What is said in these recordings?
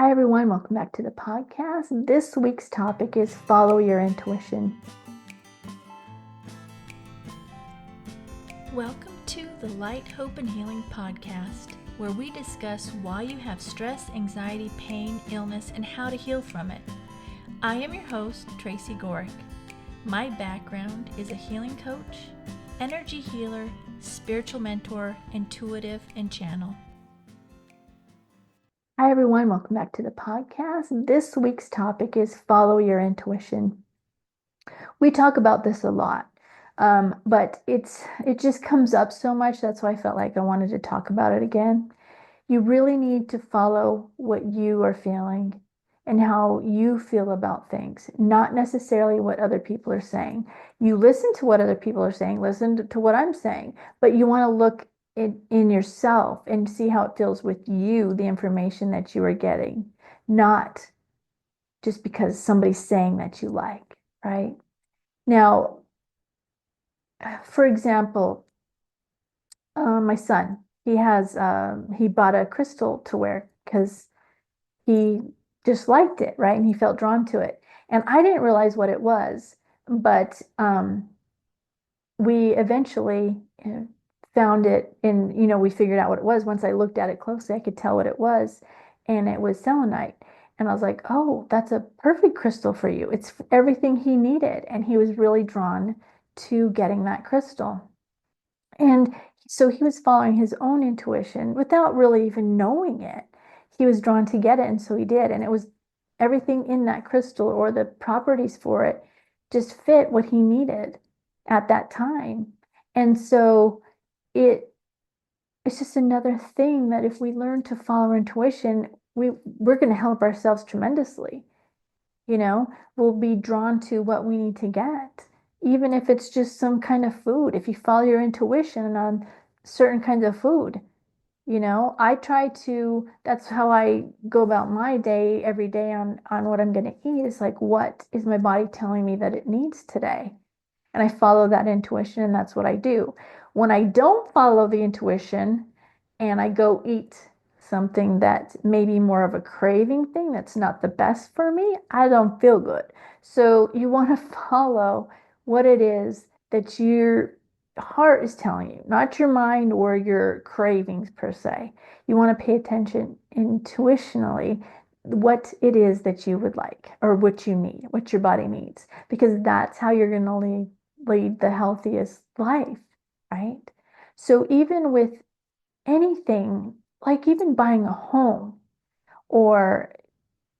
Hi, everyone. Welcome back to the podcast. This week's topic is follow your intuition. Welcome to the Light, Hope, and Healing podcast, where we discuss why you have stress, anxiety, pain, illness, and how to heal from it. I am your host, Tracy Gohrick. My background is a healing coach, energy healer, spiritual mentor, intuitive, and channel. Hi, everyone. Welcome back to the podcast. This week's topic is follow your intuition. We talk about this a lot, but it just comes up so much. That's why I felt like I wanted to talk about it again. You really need to follow what you are feeling and how you feel about things, not necessarily what other people are saying. You listen to what other people are saying, listen to what I'm saying, but you want to look in yourself and see how it feels with you, the information that you are getting, not just because somebody's saying that you like, right? Now, for example, my son, he bought a crystal to wear because he just liked it, right? And he felt drawn to it. And I didn't realize what it was, but we eventually found it and, we figured out what it was. Once I looked at it closely, I could tell what it was. And it was selenite. And I was like, oh, that's a perfect crystal for you. It's everything he needed. And he was really drawn to getting that crystal. And so he was following his own intuition without really even knowing it. He was drawn to get it, and so he did. And it was everything in that crystal or the properties for it just fit what he needed at that time. And so it's just another thing that if we learn to follow our intuition, we're going to help ourselves tremendously. We'll be drawn to what we need to get, even if it's just some kind of food. If you follow your intuition on certain kinds of food, that's how I go about my day every day on what I'm going to eat. Is like, what is my body telling me that it needs today? And I follow that intuition, and that's what I do. When I don't follow the intuition and I go eat something that's maybe more of a craving thing that's not the best for me, I don't feel good. So you want to follow what it is that your heart is telling you, not your mind or your cravings per se. You want to pay attention intuitionally what it is that you would like or what you need, what your body needs, because that's how you're going to lead the healthiest life, right? So even with anything, like even buying a home or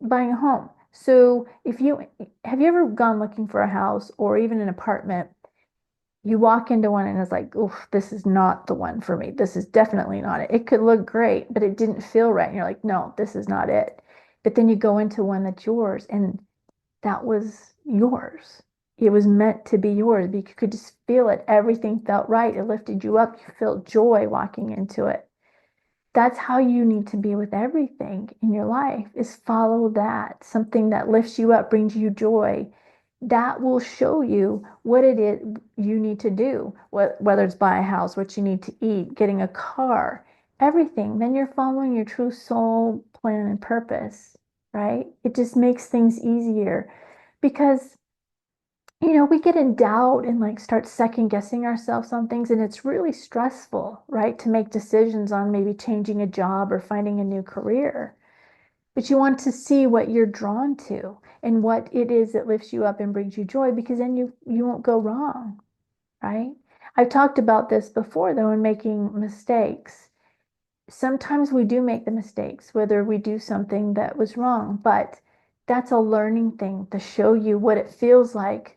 buying a home. So if you have you ever gone looking for a house or even an apartment, you walk into one and it's like, oof, this is not the one for me. This is definitely not it. It could look great, but it didn't feel right. And you're like, no, this is not it. But then you go into one that's yours and that was yours. It was meant to be yours. You could just feel it. Everything felt right. It lifted you up. You felt joy walking into it. That's how you need to be with everything in your life, is follow that. Something that lifts you up, brings you joy. That will show you what it is you need to do, whether it's buy a house, what you need to eat, getting a car, everything. Then you're following your true soul plan and purpose, right? It just makes things easier because we get in doubt and like start second guessing ourselves on things, and it's really stressful, right? To make decisions on maybe changing a job or finding a new career. But you want to see what you're drawn to and what it is that lifts you up and brings you joy, because then you won't go wrong, right? I've talked about this before though, in making mistakes. Sometimes we do make the mistakes, whether we do something that was wrong, but that's a learning thing to show you what it feels like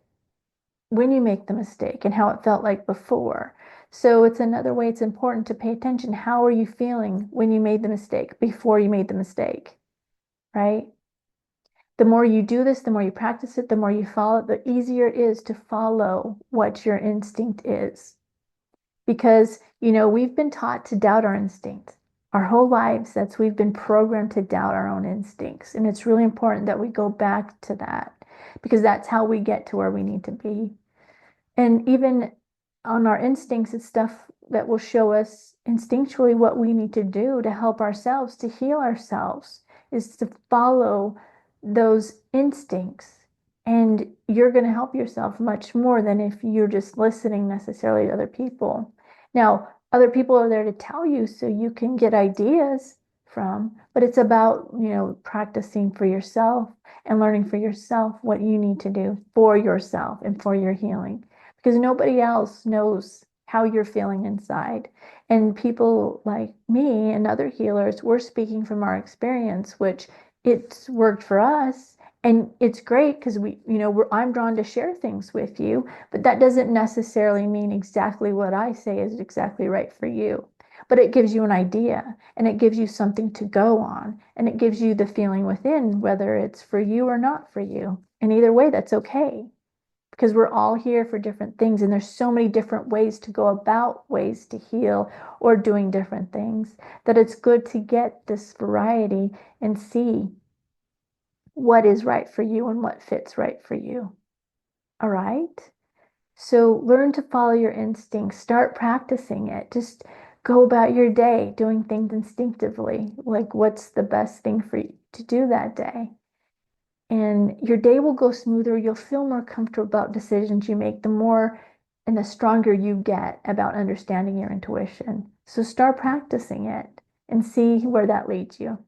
when you make the mistake and how it felt like before. So it's another way it's important to pay attention. How are you feeling when you made the mistake, before you made the mistake, right? The more you do this, the more you practice it, the more you follow it, the easier it is to follow what your instinct is. Because, we've been taught to doubt our instinct. Our whole lives, we've been programmed to doubt our own instincts. And it's really important that we go back to that, because that's how we get to where we need to be. And even on our instincts, it's stuff that will show us instinctually what we need to do to help ourselves, to heal ourselves, is to follow those instincts. And you're going to help yourself much more than if you're just listening necessarily to other people. Now, other people are there to tell you so you can get ideas from, but it's about, practicing for yourself and learning for yourself what you need to do for yourself and for your healing, because nobody else knows how you're feeling inside. And people like me and other healers, we're speaking from our experience, which it's worked for us. And it's great because I'm drawn to share things with you, but that doesn't necessarily mean exactly what I say is exactly right for you. But it gives you an idea and it gives you something to go on and it gives you the feeling within, whether it's for you or not for you. And either way, that's okay, because we're all here for different things. And there's so many different ways to go about ways to heal or doing different things, that it's good to get this variety and see what is right for you and what fits right for you. All right. So learn to follow your instincts, start practicing it. Just go about your day doing things instinctively, like what's the best thing for you to do that day. And your day will go smoother. You'll feel more comfortable about decisions you make, the more and the stronger you get about understanding your intuition. So start practicing it and see where that leads you.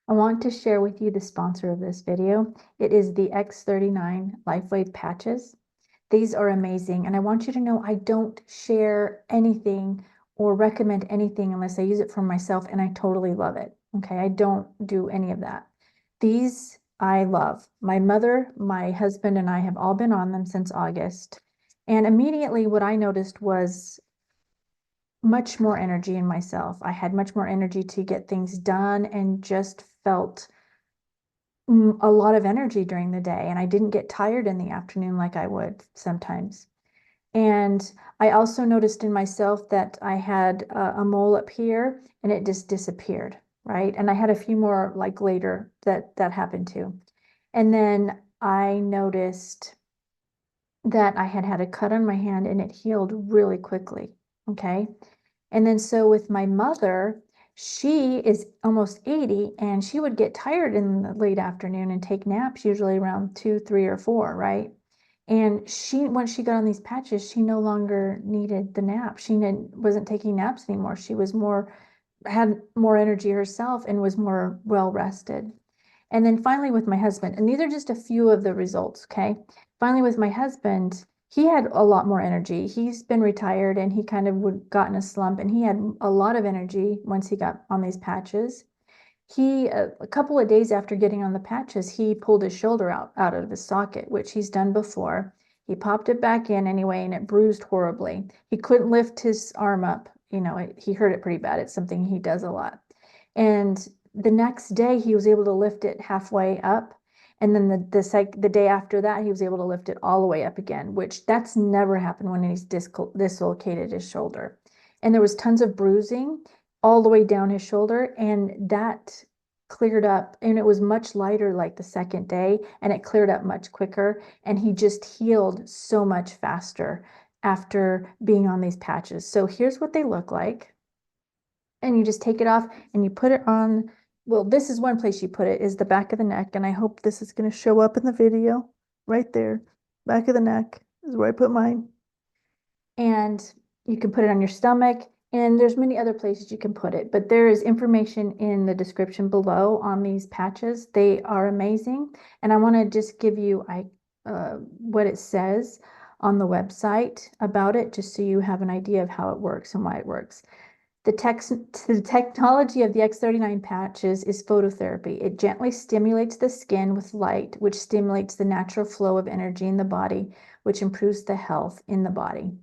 I want to share with you the sponsor of this video. It is the X39 Lifewave patches. These are amazing, and I want you to know I don't share anything or recommend anything unless I use it for myself, and I totally love it. Okay, I don't do any of that. These I love. My mother, my husband, and I have all been on them since August, and immediately what I noticed was much more energy in myself. I had much more energy to get things done and just felt a lot of energy during the day, and I didn't get tired in the afternoon like I would sometimes. And I also noticed in myself that I had a mole up here and it just disappeared, right? And I had a few more like later that happened too. And then I noticed that I had a cut on my hand and it healed really quickly. Okay. And then so with my mother, she is almost 80 and she would get tired in the late afternoon and take naps usually around 2, 3, or 4, right? And once she got on these patches, she no longer needed the nap. She wasn't taking naps anymore. She was had more energy herself and was more well rested. And then finally with my husband, and these are just a few of the results, okay? Finally with my husband, he had a lot more energy. He's been retired and he kind of got in a slump, and he had a lot of energy once he got on these patches. He, a couple of days after getting on the patches, he pulled his shoulder out of his socket, which he's done before. He popped it back in anyway, and it bruised horribly. He couldn't lift his arm up. He hurt it pretty bad. It's something he does a lot. And the next day, he was able to lift it halfway up. And then the day after that, he was able to lift it all the way up again, which that's never happened when he's dislocated his shoulder. And there was tons of bruising all the way down his shoulder, and that cleared up, and it was much lighter like the second day, and it cleared up much quicker, and he just healed so much faster after being on these patches. So here's what they look like. And you just take it off and you put it on. Well, this is one place you put it, is the back of the neck, and I hope this is going to show up in the video right there. Back of the neck is where I put mine. And you can put it on your stomach, and there's many other places you can put it, but there is information in the description below on these patches. They are amazing, and I want to just give you what it says on the website about it, just so you have an idea of how it works and why it works. The technology of the X39 patches is phototherapy. It gently stimulates the skin with light, which stimulates the natural flow of energy in the body, which improves the health in the body.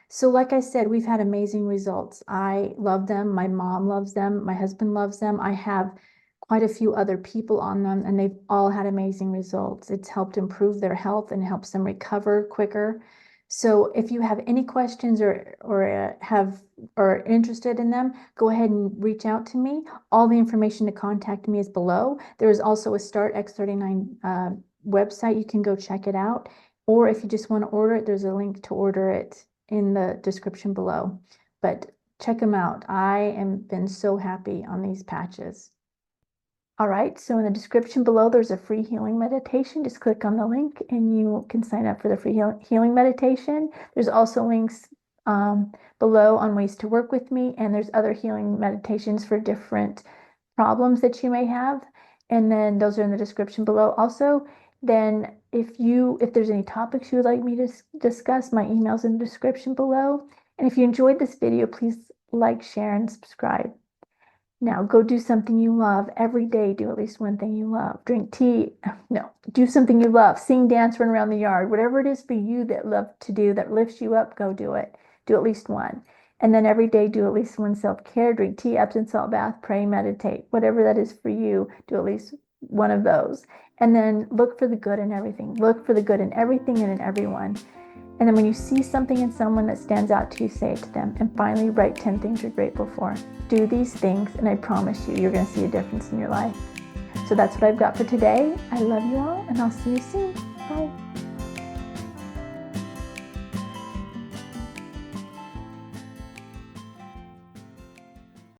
So like I said, we've had amazing results. I love them. My mom loves them. My husband loves them. I have quite a few other people on them, and they've all had amazing results. It's helped improve their health and helps them recover quicker. So if you have any questions or interested in them, go ahead and reach out to me. All the information to contact me is below. There is also a Start X39 website. You can go check it out. Or if you just want to order it, there's a link to order it in the description below. But check them out. I am been so happy on these patches. All right, so in the description below, there's a free healing meditation. Just click on the link and you can sign up for the free healing meditation. There's also links below on ways to work with me, and there's other healing meditations for different problems that you may have. And then those are in the description below. Also, then if there's any topics you would like me to discuss, my email's in the description below. And if you enjoyed this video, please like, share, and subscribe. Now go do something you love every day. Do at least one thing you love. Drink tea. No, do something you love. Sing, dance, run around the yard. Whatever it is for you that love to do, that lifts you up, go do it. Do at least one. And then every day do at least one self-care. Drink tea, Epsom salt bath, pray, meditate. Whatever that is for you, do at least one of those. And then look for the good in everything. Look for the good in everything and in everyone. And then when you see something in someone that stands out to you, say it to them. And finally, write 10 things you're grateful for. Do these things, and I promise you, you're going to see a difference in your life. So that's what I've got for today. I love you all, and I'll see you soon. Bye.